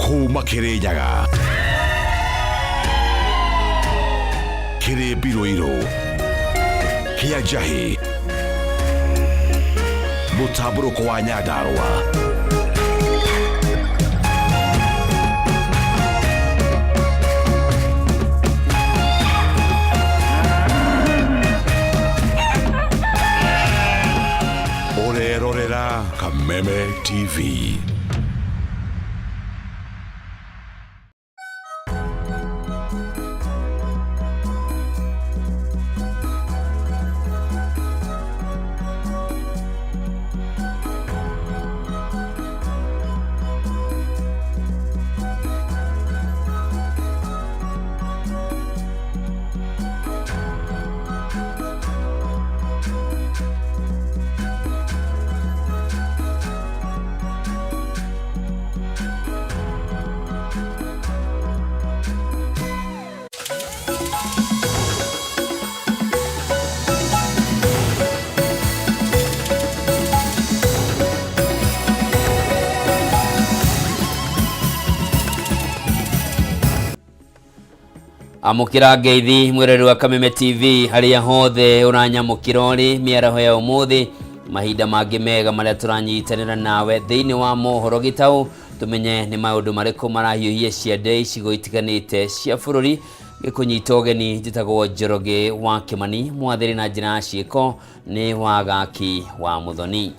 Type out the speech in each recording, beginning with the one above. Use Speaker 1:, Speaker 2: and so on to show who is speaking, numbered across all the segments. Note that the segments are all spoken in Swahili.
Speaker 1: kuma Kirinyaga, Kiri Biroiro, Kiajahi, Mutaburuko wa Nyandarua. Orerorera Kameme TV.
Speaker 2: Amukira ngeithi mwireri wa Kameme TV haria hothe uranyamukira uri miaraho ya umuthi mahinda mangi mega maria turanyitanira nawe thiini wa mohoro gitau tumenye ni maundu mariku marahiuhia ciande icigo itiganite cia bururi gikunyita ugeni njitagwo Njoroge wa Kimani mwathiri na njira ciiko ni wagaki wa Muthoni.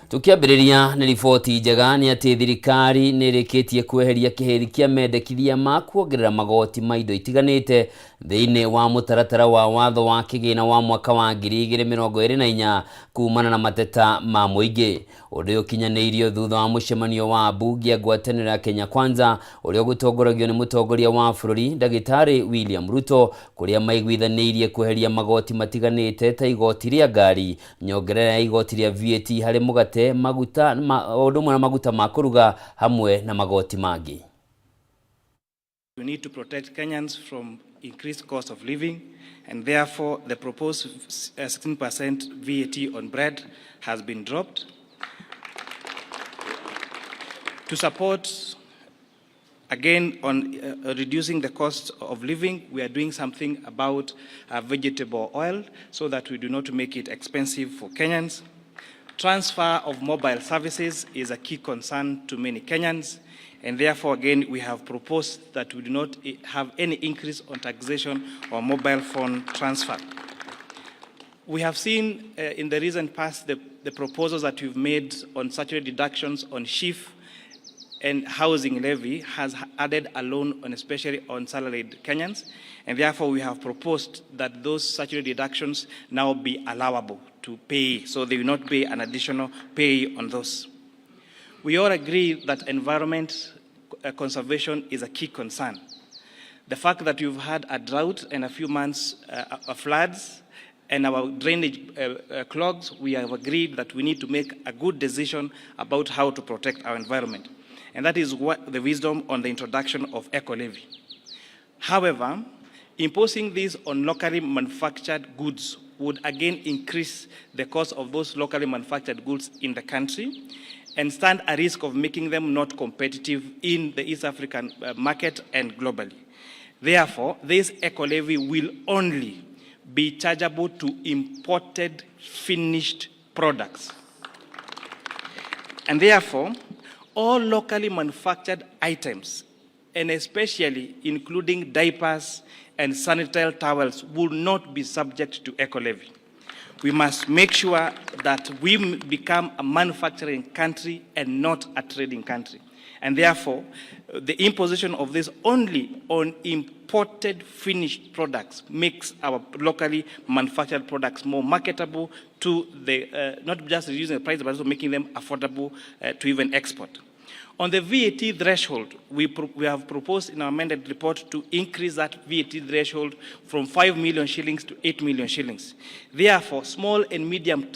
Speaker 2: Tukiambiriria ni riboti njega ni ati thirikari ni rikitie kweheria kiheri kia mendekithia ma kuongerera magoti ma indo itiganite thiini wa mutaratara wa watho wa kigina wa mwaka wa 2024 kumana na mateta ma muingi uria ukinyanirio thutha wa mucemanio wa bunge ya ngwataniro ya Kenya Kwanza uria gutongoragio ni mutongoria wa bururi Ndagitari William Ruto kuria maiguithanirie kweheria magoti matiganite ta igoti ria ngari nyongerera ya igoti ria VAT hari mugate maguta odumwe na maguta ma kuruga hamwe na magoti mangi.
Speaker 3: We need to protect Kenyans from increased cost of living, and therefore the proposed 16% VAT on bread has been dropped. To support again on reducing the cost of living, we are doing something about vegetable oil so that we do not make it expensive for Kenyans. Transfer of mobile services is a key concern to many Kenyans, and therefore again we have proposed that we do not have any increase on taxation on mobile phone transfer. We have seen in the recent past the proposals that we've made on statutory deductions on SHIF and housing levy has added a loan on especially on salaried Kenyans, and therefore we have proposed that those statutory deductions now be allowable to pay, so they will not pay an additional pay on those. We all agree that environment conservation is a key concern. The fact that we've had a drought and a few months of floods and our drainage clogs, we have agreed that we need to make a good decision about how to protect our environment. And that is what the wisdom on the introduction of eco-levy. However, imposing this on locally manufactured goods would again increase the cost of those locally manufactured goods in the country and stand a risk of making them not competitive in the East African market and globally. Therefore, this eco-levy will only be chargeable to imported finished products. And therefore, all locally manufactured items, and especially including diapers and sanitary towels, will not be subject to eco-levy. We must make sure that we become a manufacturing country and not a trading country. And therefore, the imposition of this only on imported finished products makes our locally manufactured products more marketable to the, not just reducing the price, but also making them affordable to even export. On the VAT threshold, we have proposed in our amended report to increase that VAT threshold from 5 million shillings to 8 million shillings. Therefore, small and medium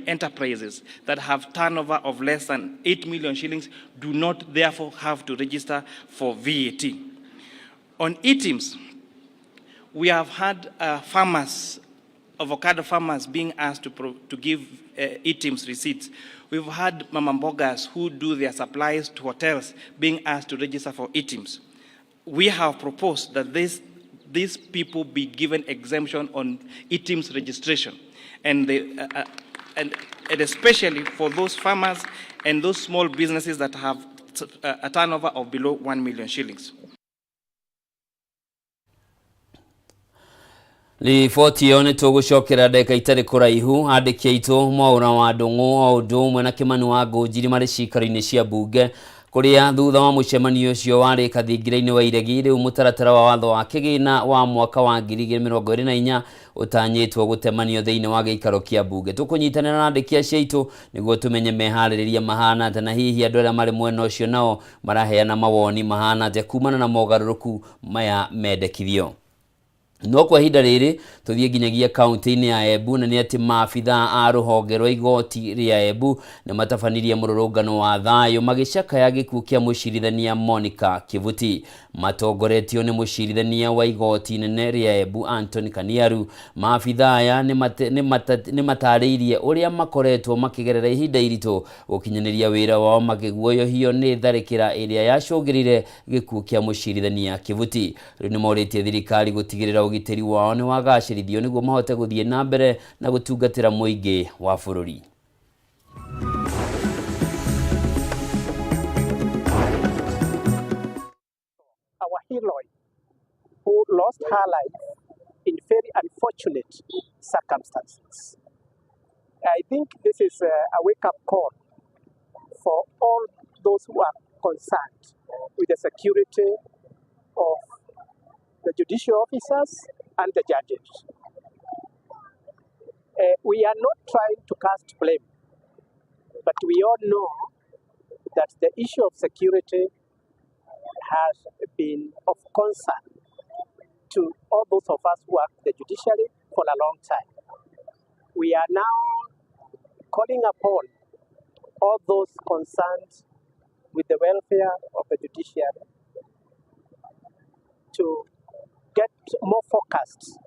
Speaker 3: enterprises that have turnover of less than 8 million shillings do not therefore have to register for VAT. On items, we have had farmers avocado farmers being asked to give e-teams receipts. We've had mama mbogas who do their supplies to hotels being asked to register for e-teams. We have proposed that these people be given exemption on e-teams registration, and especially for those farmers and those small businesses that have a turnover of below 1 million shillings.
Speaker 2: Riboti yo nĩ tũgũcokera ndeka itarĩ kũraihu andĩki aitũ Mwaũra wa Ndung'u o ũndũ ũmwe na Kimani wa Ngũnjiri marĩ ciikaro-inĩ cia mbunge kũrĩa thutha wa mũcemanio ũcio warĩ kathingira-inĩ wa iregi rĩu mũtaratara wa watho wa kĩgĩna wa mwaka wa 2024 ũtanyĩtwo gũtemanio thĩinĩ wa gĩikaro kĩa mbunge. Tũkũnyitanĩra na andĩki acio aitũ nĩguo tũmenye meharĩrĩria mahana atĩa na hihi andũ arĩa marĩ mwena ũcio nao maraheana mawoni mahana atĩa kumana na mogarũrũku maya mendekithio. No kwa ihinda rĩrĩ tũthiĩ nginyagia kaunti-inĩ ya Embu na nĩ atĩ maabitha a rũhonge rwa igoti rĩa Embu na matabanirie mũrũrũngano wa thayũ magĩcakaya gĩkuũ kĩa mũcirithania Monica Kivuti. Matongoretio nĩ mũcirithania wa igoti inene rĩa Embu Anthony Kaniaru. Maabitha aya nĩ matarĩirie ũrĩa makoretwo makĩgerera ihinda iritũ gũkinyanĩria wĩra wao makĩguoyohio nĩ tharĩkĩra ĩrĩa yacũngĩrĩire gĩkuũ kĩa mũcirithania Kivuti. Rĩu nĩ morĩtie thirikari gũtigĩrĩra ũgitĩri wao nĩ wagacĩrithio nĩguo mahote gũthiĩ na mbere na gũtungatĩra mũingĩ wa bũrũri.
Speaker 4: Our heroine who lost her life in very unfortunate circumstances. I think this is a wake-up call for all those who are concerned with the security of the judicial officers and the judges. We are not trying to cast blame, but we all know that the issue of security has been of concern to all those of us who work the judiciary for a long time. We are now calling upon all those concerned with the welfare of the judiciary to get more focused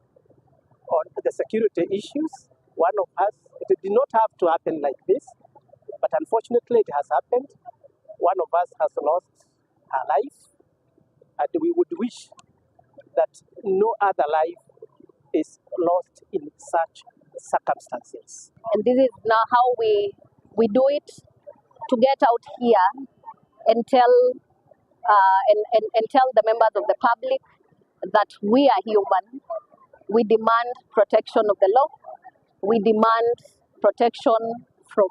Speaker 4: on the security issues. One of us, it did not have to happen like this, but unfortunately it has happened. One of us has lost her life, and we would wish that no other life is lost in such circumstances.
Speaker 5: And this is now how we do it, to get out here and tell tell the members of the public that we are human. We demand protection of the law. We demand protection from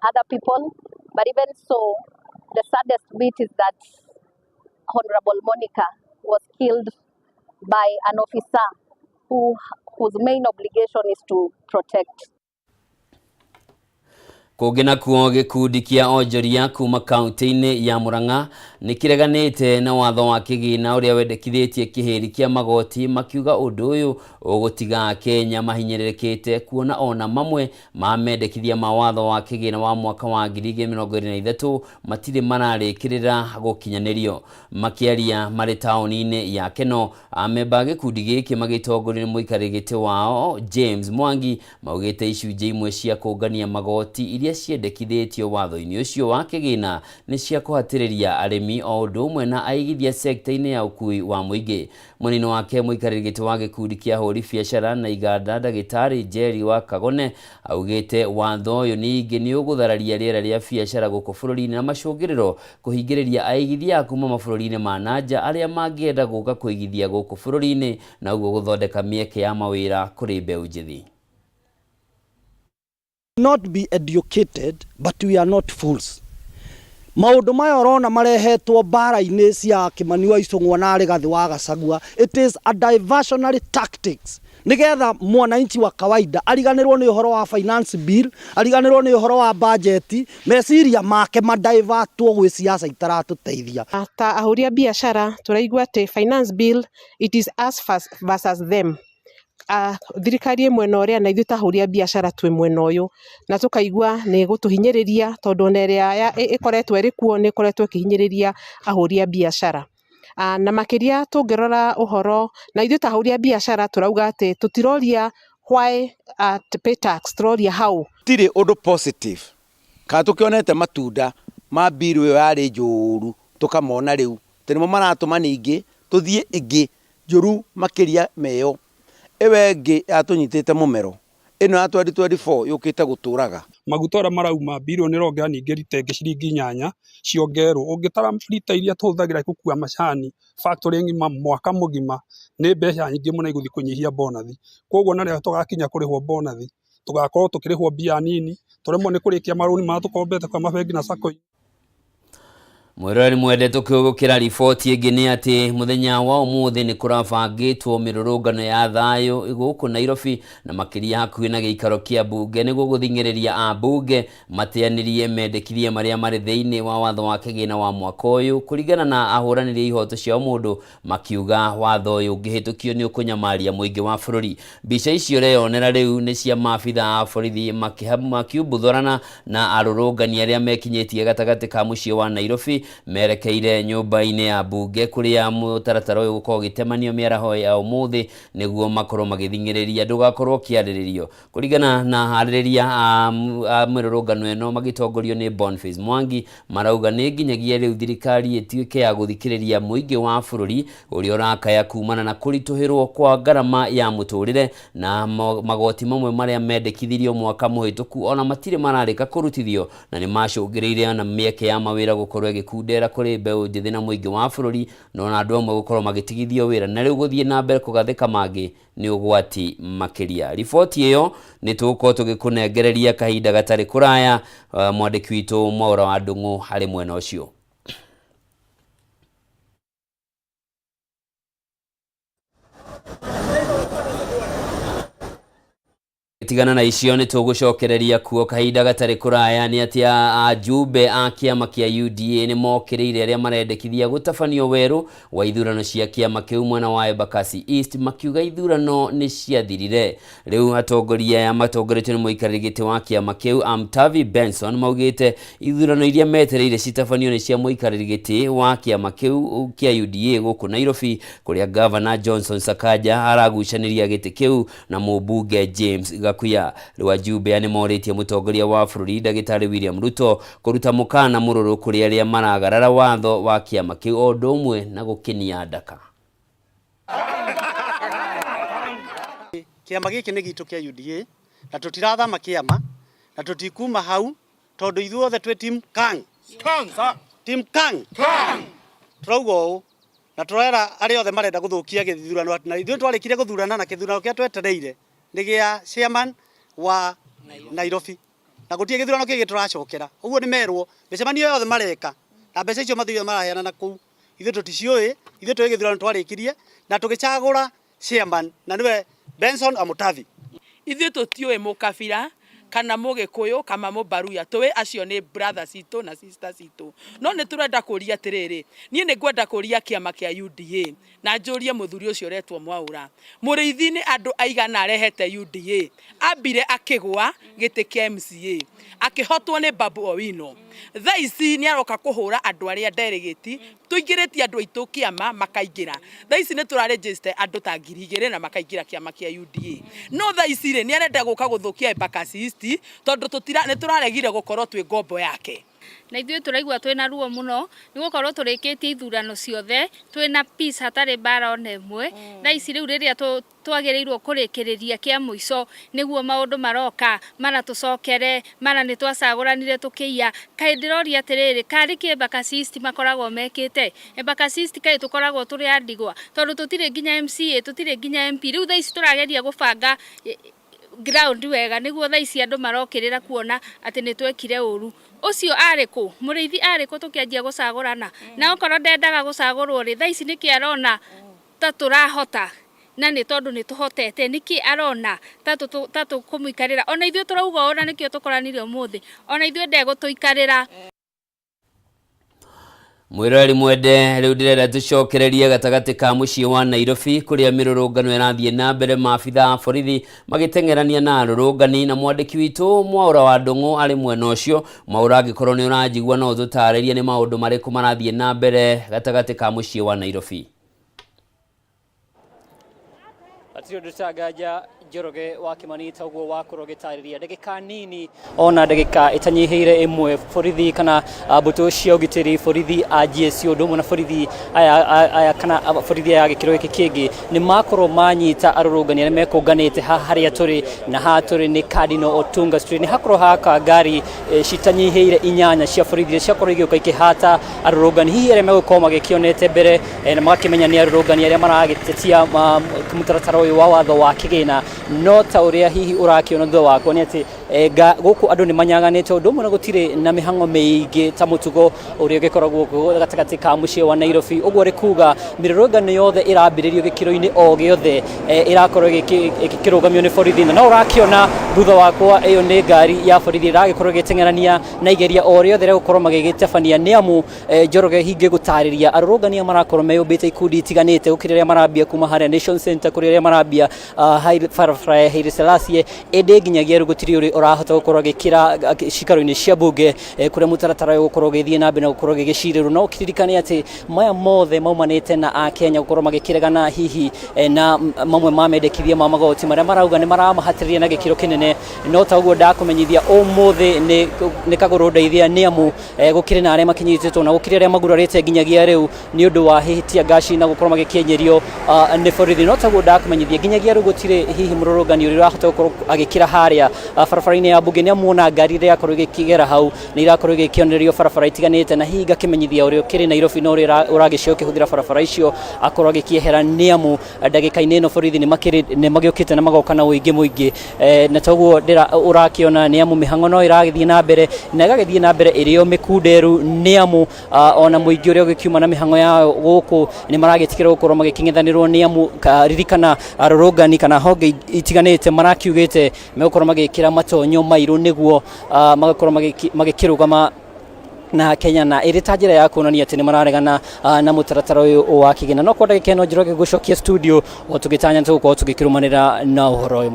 Speaker 5: other people. But even so, the saddest bit is that Honorable Monica was killed by an officer whose main obligation is to protect.
Speaker 2: Kũngĩ kuo gĩkundi kĩa onjoria kuma kaunti-inĩ ya Murang'a nĩ kĩreganĩte na watho wa kĩgĩna ũrĩa wendekithĩtie kĩhĩri kĩa magoti, makiuga ũndũ ũyũ ũgũtiga Kenya mahinyĩrĩrĩkĩte kuona ona mamwe ma mendekithia ma watho wa kĩgĩna wa mwaka wa 2023 matirĩ mararĩkĩrĩra gũkinyanĩrio. Makĩaria marĩ taũni-inĩ ya Keno, amemba gĩkundi gĩkĩ magĩtongorio nĩ mũikarĩri gĩtĩ wao James Mwangi maugĩte icunjĩ imwe cia kũngania magoti iria ciendekithĩtio watho-inĩ ũcio wa kĩgĩna nĩ cia kũhatĩrĩria arĩmi o ũndũ ũmwe na aigithia sekta-inĩ ya ũkui wa mũingĩ. Mũnini wake mũikarĩri gĩtĩ wa gĩkundi kĩa ahũri biacara na iganda Ndagĩtarĩ Njeri wa Kagone augĩte watho ũyũ ningĩ nĩ ũgũthararia rĩera rĩa biacara gũkũ bũrũri-inĩ na macũngĩrĩro kũhingĩrĩria aigithia kuma mabũrũri-inĩ ma nanja arĩa mangĩenda gũka kũigithia gũkũ bũrũri-inĩ na ũguo gũthondeka mĩeke ya mawĩra kũrĩ mbeũ njĩthĩ.
Speaker 6: Not be educated, but we are not fools. Maũndũ maya ũrona marehetwo mbara-inĩ cia Kimani wa Icũng'wa na Rigathĩ wa Gachagua, it is a diversionary tactics. Nigetha mwananchi wa kawaida ariganĩrwo nĩ ũhoro wa finance bill, ariganĩrwo nĩ ũhoro wa budget, meciria make madivertwo gwĩ siasa itaratũteithia.
Speaker 7: Ta ahũri a biacara tũraigua atĩ finance bill, it is us versus them. Thirikari mwena ũrĩa na ithuĩ ta ahũri a biacara twĩ mwena ũyũ na tũkaigua nĩ gũtũhinyĩrĩria tondũ na ĩrĩa ĩkoretwo ĩrĩ kuo nĩ ĩkoretwo ĩkĩhinyĩrĩria ahũri a biacara. Na makĩria tũngĩrora ũhoro na ithuĩ ta ahũri a biacara tũrauga atĩ tũtiroria why pay tax troria how
Speaker 8: tire odo positive ka tukionete matunda ma biru yari njuru tukamona riu tenimo maratuma ningi tuthie ingi njuru makiria meyo ewe ngi atunyitite mumero ino ya 2024 yukite guturaga
Speaker 9: maguta ora marauma biru ni ronga ningi rite ciringi 8 ciongerwo ungitara lita iria tuhuthagira gukua macani factory ngima mwaka mugima ni mbeca nyingi muno iguthi kunyihia bonus koguo na ria tugakinya kurihwo bonus tugakorwo tukirihwo bia nini turemwo ni kurikia maruni ma tukombete kwa mabengi na sako.
Speaker 2: Mwirori mwende tukigukira riboti ingi ni ati muthenya wa umuthi ni kurabangitwo mirurungano ya thayo guku Nairobi na makiria hakuhi na giikaro kia bunge niguo guthingiriria ambunge mateanirie mendekithie maria mari thiini wa watho wa kigina wa mwaka uyu kuringana na ahuraniri ihoto cia mundu makiuga watho uyu ungihitukio ni ukunyamaria muingi wa bururi. Bica icio reyonera riu ni cia maabitha a borithi makiumbuthorana na arurungani aria mekinyitie gatagati ka mucii wa Nairobi merekeire nyumba-ini ya bunge kuria mutaratara uyu gukorwo gitemanio miaraho ya umuthi niguo makorwo magithingiriria ndugakorwo kiariririo kuringana na haririria a mirurungano eno magitongorio ni Boniface Mwangi marauga ni nginyagia riu thirikari ituike ya guthikiriria muingi wa bururi uria urakaya kumana na kurituhirwo kwa garama ya muturire na magoti mamwe maria mendekithirio mwaka muhituku ona matire mararika kurutithio na ni macungiriire na mieke ya mawira gukorwo gikundera kuri mbeu njithi na muingi wa bururi no andu amwe gukorwo magitigithio wira na riu guthie na mbere kugathika mangi ni ugwati makiria. Riboti iyo ni tuko tugikunengereria kahinda gatari kuraya mwandiki witu Mwaura wa Ndungu hari mwena ucio. Tigana na icio ni tugucokereria kuo kahinda gatari kuraya ni ati ajumbe a kiama kia UDA ni mokiriire aria marendekithia gutafanio weru wa ithurano cia kiama kiu mwena wa Embakasi East makiuga ithurano ni ciathirire. Riu atongoria ya matongoretio ni muikariri giti wa kiama kiu Amtavi Benson maugite ithurano iria metereire citafanio ni cia muikariri giti wa kiama kiu kia UDA guku Nairobi kuria Governor Johnson Sakaja aragucaniria giti kiu na mubunge James kuya wajumbe ani moritie mutongoria wa bururi Dagitari William Ruto kuruta mukana mururu kuri aria maragarara watho wa kiama kiu odumwe na gukinia ndaka.
Speaker 10: Kiama giki ni gitu kia UDA na tutirathama kiama na tutikuma hau tondu ithuothe twi team Kang turaugo na turera ari othe marenda guthukia githurano na ithuĩ twarikire guthurana na kithurano kia twetereire ni gia chairman wa Nairobi na gutie githurano kigi turacokera uguo ni merwo micemanio yothe mareka na mbeca icio mathiyo maraheana na kuu ithuĩ tuticioi ithuĩ twi githurano twarikirie na tugicagura chairman na niwe Benson Amutavi.
Speaker 11: Ithuĩ tutioi mukabira kana mugikuyu kama mubaruya tuwe acio ni brothers itu na sisters itu no ni turenda kuria atiriri nie ni ngwenda kuria kiama kia UDA na njurie muthuri ucio retwo Mwaura muriithi ni andu aigana arehete UDA ambire akigwa giti kia MCA akihotwo ni Babu Owino thaici ni aroka kuhura andu aria delegate tuingiritie andu aitu kiama makaingira thaici ni tura register andu ta 2,000 na makaingira kiama kia UDA no thaici ri ni arenda guka guthukia Embakasi tondu ni turaregire gukorwo twi ngombo yake
Speaker 12: na ithuĩ turaigua twina ruo muno ni gukorwo turikitie ithurano ciothe twina peace hatari bara ona imwe na ici riu riria twagirirwo kurikiriria kia muico niguo maundu maroka mana tucokere mana ni twacaguranire tukiya kai ndiroria atiriri kari ki Embakasi East makoragwo mekite Embakasi East kai tukoragwo turi andigwa tondu tutire nginya MCA tutire nginya MP riu thaici turageria gubanga ground wega niguo thaici andu marokirira kuona ati ni twekire uru ucio ariku muriithi ariku tukianjia gucagurana na okorwo ndendaga gucagurwo ri thaici niki arona ta turahota na ni tondu ni tuhotete niki arona ta tukumuikarira ona ithuĩ turauga ona nikio tukoranire umuthi ona ithuĩ ndegutuikarira.
Speaker 2: Mwirori mwende riu ndirenda tucokererie gatagati ka mucii wa Nairobi kuria mirurungano irathie na mbere maabitha a borithi magitengerania na arurungani na mwandiki witu Mwaura wa Ndungu ari mwena ucio. Mwaura angikorwo ni urajigua no tutaririe ni maundu mariku marathie na mbere gatagati ka mucii wa Nairobi.
Speaker 13: Atio dutagaja Njoroge wa Kimani taguo wa kurogitariria ndagika nini ona ndagika itanyiheire imwe borithi kana mbutu cia ugitiri borithi a GSU ndumu na borithi aya kana borithi ya gikiro giki kingi ni makorwo manyita arurungani aria mekunganite haria turi na haturi ni Cardinal Otunga Street ni hakorwo haka ngari citanyiheire inyanya cia borithi ciakorwo igioka ikihata arurungani hihi aria megukorwo magikionete mbere na magakimenya ni arurungani aria maragitetia mutaratara uyu wa watho wa kigina no ta uria hihi urakiona thutha wako ni ati guku andu ni manyaganite undu mwe gutire na mihango meigi ta mutugo uria gikoragwo gatagati ka mucie wa Nairobi uguo rikuga mirurungano yothe irambiririo gikiro-ini o giothe irakorwo ikirugamio ni borithi no urakiona thutha wako iyo ni ngari ya borithi iragikorwo gitengerania na igeria o riothe gukorwo magigitabania ni amu Njoroge hingi gutariria arurungania marakorwo meyumbite ikundi itiganite gukiriria marambia kuma haria Nation Center kuriria marambia Haile Selassie ende nginyagia rugutiri uri urahota gukorwo gikira cikaro-ini cia bunge kuria mutaratara gukorwo githie na mbere gukorwo gigicirirwo no kiririkane ati maya mothe maumanite na a Kenya gukorwo magikiregana hihi na mamwe ma mendekithia ma magoti maria marauga ni maramahatiria na gikiro kinene no ta uguo ndakumenyithia umuthi ni kaguru ndeithia ni amu gukiri na aria makinyititwo na gukiri aria magurarite nginyagia riu ni undu wa hihitia gaci na gukorwo magikienyerio ni borithi no ta uguo ndakumenyithia nginyagia riu gutire hihi mururungani uri rahota gukorwo agikira haria barabara-ini ya bunge ni amuona ngari iria yakorwo igikigera hau ni irakorwo igikionererio barabara itiganite na hihi gakimenyithia uri ukiri Nairobi no uri uragicio kihuthira barabara icio akorwo agikiehera ni amu ndagika-ini ino borithi ni magiukite na magoka na uingi muingi na toguo urakiona ni amu mihango no iragithie na mbere na igagithie na mbere irio mikunderu ni amu ona muingi uria ugikiuma na mihango yao guku ni maragitikira gukorwo magiking'ethanirwo ni amu ririkana arurungani kana honge itiganite marakiugite megukorwo magikira matonyo mairu niguo magakorwo magikirugama na Kenya na irita njira ya kuonania ati ni mararegana na mutaratara uyu wa kigina no kwa ndagika ino Njoroge gucokia studio o tugitanya tugukorwo tugikirumanira na uhoro uyu.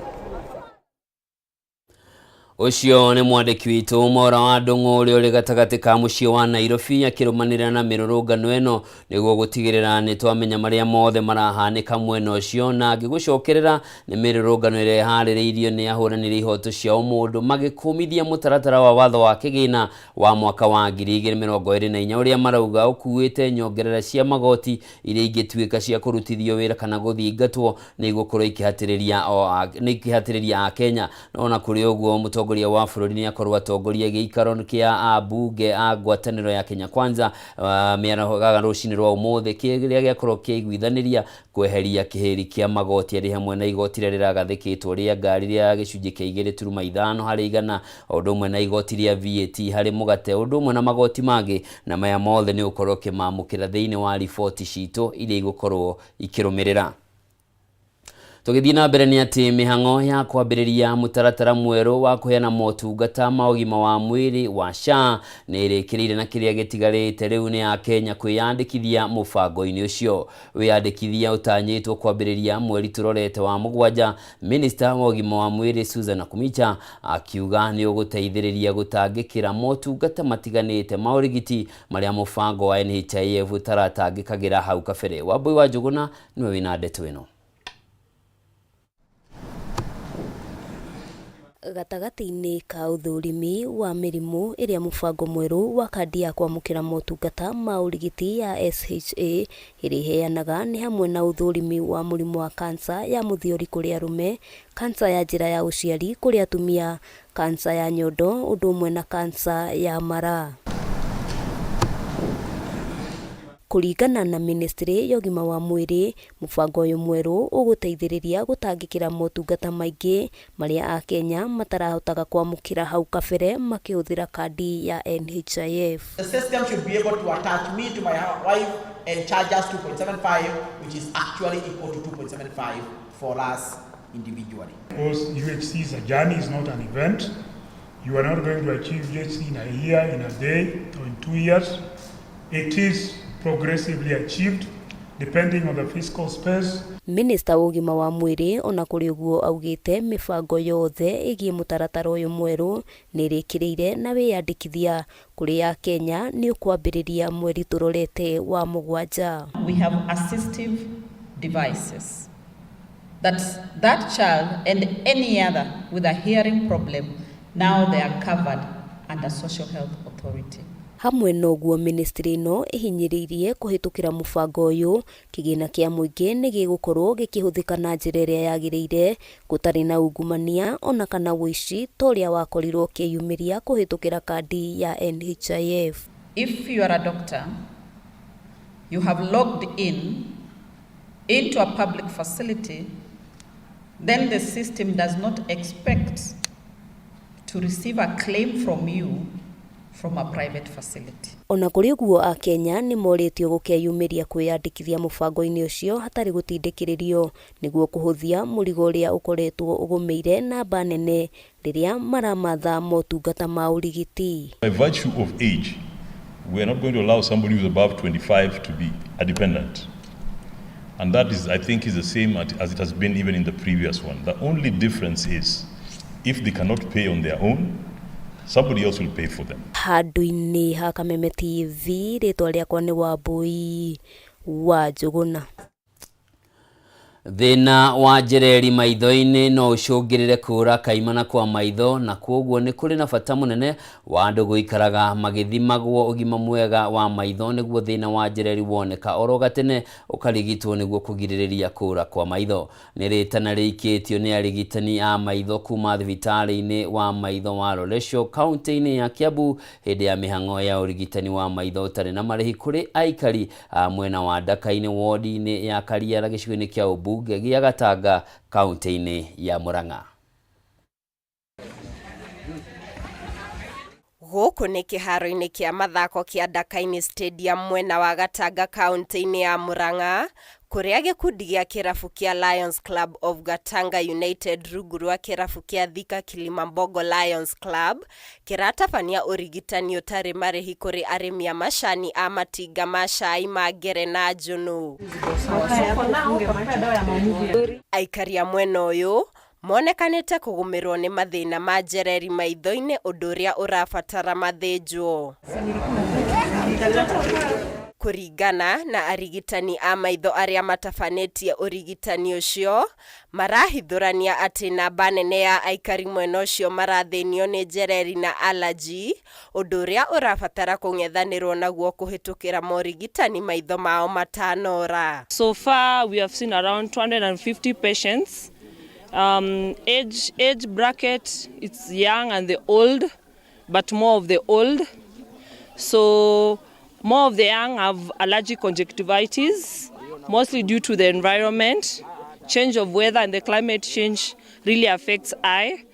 Speaker 2: Ucio ni mwandiki witu Mora wa Ndung'u uri gatagati ka mucie wa Nairobi akirumanira na mirurungano eno niguo gutigirira ni twamenya maria mothe marahanika mwena ucio na ngigucokerera ni mirurungano ire haririirio ni ahuranire ihoto cia umundu magikumithia mutaratara wa watho wa kigina wa mwaka wa 2024 uria marauga ukuite nyongerera cia magoti iria ingituika cia kurutithio wira kana guthingatwo niguo korwo ikihatiriria a Kenya no kuri uguo mutongoria wa bururi ni akorwo atongoria giikaro kia abunge a ngwataniro ya Kenya Kwanza miarahogaga rucini rwa umuthi kiria giakorwo kiiguithaniria kweheria kiheri kia magoti ari hamwe na igoti ria riragathikitwo ria ngari ria gicunji kia 2.5 hari 100 undu umwe na igoti ria VAT hari mugate undu umwe na magoti mangi na maya mothe ni ukorwo kimamukira thiini wa riboti citu iria igukorwo ikirumirira. Tugithii na mbere ni ati mihango ya kwambiriria mutaratara mweru wa kuheana motungata ma ugima wa mwiri wa SHA ni irikirire na kiria gitigarite riu ni a Kenya kwiyandikithia mubango-ini ucio wiyandikithia utanyitwo kwambiriria mweri turorete wa mugwanja. Minister wa ugima wa mwiri Susan Nakumicha akiuga ni uguteithiriria gutangikira motungata matiganite ma urigiti maria mubango wa NHIF utaratangikagira hau kabere. Wambui wa Njuguna niwe wina ndeto ino.
Speaker 14: Gatagati-ini ka uthurimi wa mirimu iria mubango mweru wa kandi ya kwamukira motungata ma urigiti ya SHA iriheanaga ni hamwe na uthurimi wa murimu wa kansa ya muthiori kuri arume, kansa ya njira ya uciari kuri atumia, kansa ya nyondo undu umwe na kansa ya mara. Kuringana na ministry ya ugima wa mwiri, mubango uyu mweru uguteithiriria gutangikira motungata maingi maria a Kenya matarahotaga kwamukira hau kabere makihuthira kandi ya NHIF.
Speaker 15: The system should be able to attach me to my wife and charge us 2.75, which is actually equal to 2.75 for us individually.
Speaker 16: Because UHC is a journey, is not an event. You are not going to achieve UHC in a year, in a day, or in 2 years. It is progressively achieved depending on the fiscal space.
Speaker 14: Minister wa ugima wa mwiri ona kuri uguo augite mibango yothe igie mutaratara uyu mweru ni irikirire na wiyandikithia kuri ya Kenya ni ukwambiriria mweri turorete wa mugwanja.
Speaker 17: We have assistive devices that child and any other with a hearing problem, now they are covered under Social Health Authority.
Speaker 14: Hamwe noguo ministry no ihinyiririe kuhitukira mubango uyu kigina kia muingi ni gigukorwo gikihuthika na njira iria yagiriire gutari na ungumania ona kana wici toria wakorirwo kiyumiria kuhitukira kandi ya NHIF.
Speaker 17: If you are a doctor, you have logged into a public facility, then the system does not expect to receive a claim from you from a private facility.
Speaker 14: Ona kuri guo a Kenya ni moritio gukeyumiria kwiyandikithia mubango-ini ucio hatari gutindikiririo niguo kuhuthia murigo uria ukoretwo ugumeire namba nene riria maramatha motungata ma urigiti.
Speaker 18: By virtue of age, we are not going to allow somebody who is above 25 to be a dependent. And that is, I think, is the same as it has been even in the previous one. The only difference is if they cannot pay on their own, somebody else will pay for them.
Speaker 14: Handu-ini ha Kameme TV, ritwa riakwa ni Wambui wa Njuguna.
Speaker 2: Thina wa njereri maitho-ini no ucungirire kura kaimana kwa maitho na koguo ni kuri na bata munene wa andu guikaraga magithimagwo ugima mwega wa maitho niguo thina wa njereri woneka oro gatene ukarigitwo niguo kugiririria kura kwa maitho. Ni ritana riikitio ni arigitani a maitho kuma thibitari-ini wa maitho wa Loresho kaunti-ini ya Kiambu hindi ya mihango ya urigitani wa maitho utari na marihi kuri aikari a mwena wa Ndaka-ini wodi-ini ya Kariara gicigo-ini kia Ubu gia Gatanga kaunti-ini ya Murang'a.
Speaker 19: Guku ni kiharo-ini kia mathako kia Ndaka-ini Stadium mwena wa Gatanga kaunti-ini ya Murang'a kuria gikundi gia kirabu kia Lions Club of Gatanga United rungu rwa kirabu kia Thika Kilimambogo Lions Club kiratabania urigitani utari marihi kuri arimi a macani a matinga ma cai ma ngere na njunu. Aikari a mwena uyu monekanite kugumirwo ni mathina ma njereri maitho-ini undu uria urabatara mathinjwo. Kuringana na arigitani a maitho aria matafanetie urigitani ucio marahithurania ati namba nene ya aikari mwena ucio marathinio ni njereri na allergy undu uria urabatara kung'ethanirwo naguo kuhitukira morigitani maitho mao matanora.
Speaker 20: So far we have seen around 250 patients. Age bracket, it's young and the old, but more of the old. So more of the young have allergic conjunctivitis, mostly due to the environment. Change of weather and the climate change really affects eye.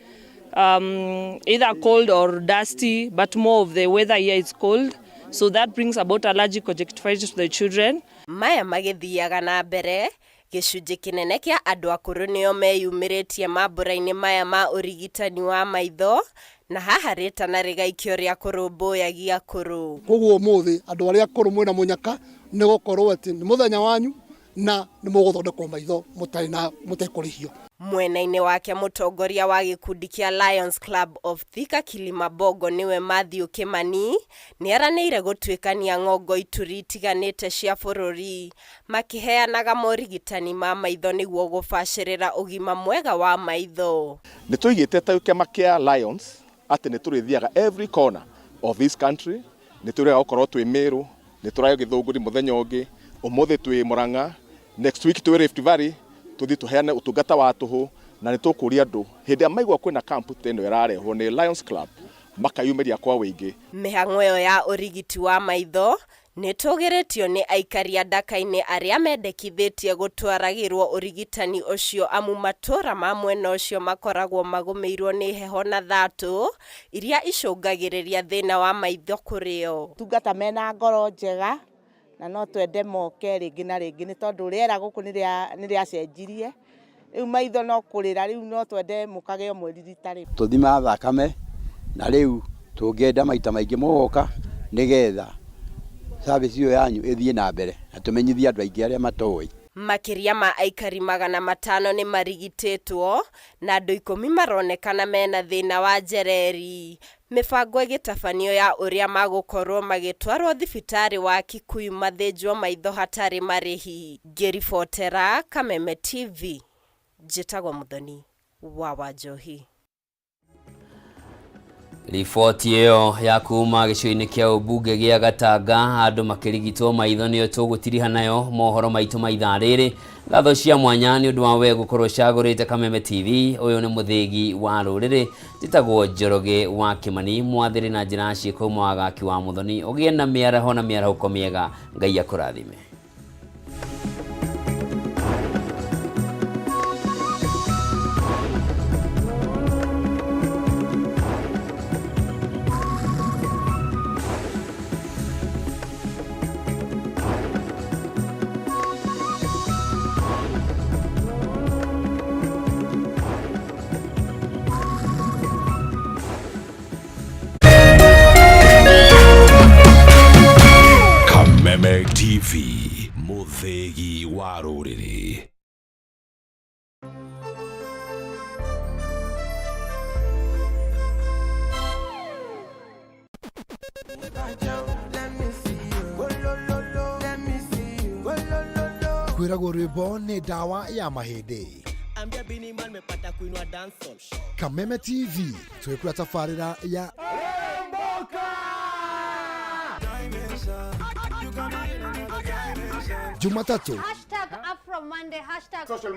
Speaker 20: Either cold or dusty, but more of the weather here is cold. So that brings about allergic conjunctivitis to the children.
Speaker 19: Maya magithiaga na mbere, gicunji kinene kia andu akuru nio meyumiritie mambura-ini maya ma urigitani wa maitho na haha ritana rigaikio ria kurumbuyagia akuru.
Speaker 21: Koguo muthi andu aria akuru mwina munyaka ni gukorwo ati ni muthenya wanyu na ni muguthondekwo maitho mutekurihio.
Speaker 19: Mwena-ini wake mutongoria wa gikundi kia Lions Club of Thika Kilimambogo niwe Matthew Kimani ni aranĩire gũtuĩkania ng'ongo ituri itiganĩte cia bũrũri makiheanaga morigitani ma maitho nĩguo gũbacĩrĩra ũgima mwega wa maitho.
Speaker 22: Nĩ tũigĩte ta kĩama kia Lions atĩ nĩ tũrĩthiaga every corner of this country, nĩ tũrĩaga gũkorwo twĩ Meru, nĩ tũrayo Gĩthũngũri mũthenya ũngĩ, ũmũthĩ twĩ Murang'a, next week twĩ Rift Valley, tuthi tuheane utungata wa tuhu na ni tukuria andu hindi ya maigwa kwina camp teno yararehwo ni Lions Club makayumeria kwa wingi.
Speaker 19: Mihang'o ĩyo ya urigiti wa maitho nĩ tũgĩrĩtio nĩ aikari a Ndaka-ini aria mendekithĩtie gũtwaragĩrwo urigitani ũcio amu matũra ma mwena ũcio makoragwo magũmĩirwo nĩ heho na thatũ iria icũngagĩrĩria thĩna wa maitho kũrĩo.
Speaker 23: Tungata mena ngoro njega na no twende moke ringi na ringi ni tondu riera guku ni ria cenjirie riu maitho no kurira riu no twende mukage mweri ritari
Speaker 8: tuthima thakame na riu tungenda maita maingi mogoka nigetha service iyo yanyu ithie na mbere na tumenyithia andu aingi aria matoi.
Speaker 19: Makiria ma aikari 500 ni marigitĩtwo na andu 10 maronekana mena thĩna wa njereri. Mibango igitafanio ya uria magukorwo magitwarwo thibitari wa Kikuyu mathinjwo maitho hatari marihi. Ngiribotera Kameme TV Njĩtagwo Muthoni wa Wanjohi.
Speaker 2: Riboti ĩyo ya kuma gĩcigo-inĩ kĩa ũmbunge gĩa Gatanga andũ makĩrigitwo maitho nĩyo tũgũtiriha nayo mohoro maitũ ma ithaa rĩrĩ. Ngatho cia mwanya nĩ ũndũ wa we gũkorwo cagũrĩte Kameme TV. Ũyũ nĩ mũthĩgi wa rũrĩrĩ njĩtagwo Njoroge wa Kimani mwathĩrĩ na njĩra ciĩko mwagaki wa Muthoni. Ũgĩe na mĩaraho na mĩarahũko mĩega. Ngai akũrathime.
Speaker 1: Kameme TV, mũthĩgi wa rũrĩrĩ.
Speaker 3: Kwĩragwo rwĩmbo nĩ ndawa ya mahĩndĩ. Kameme TV twĩkũra tabarĩra ya Jumatatu.
Speaker 4: #AfroMonday, #social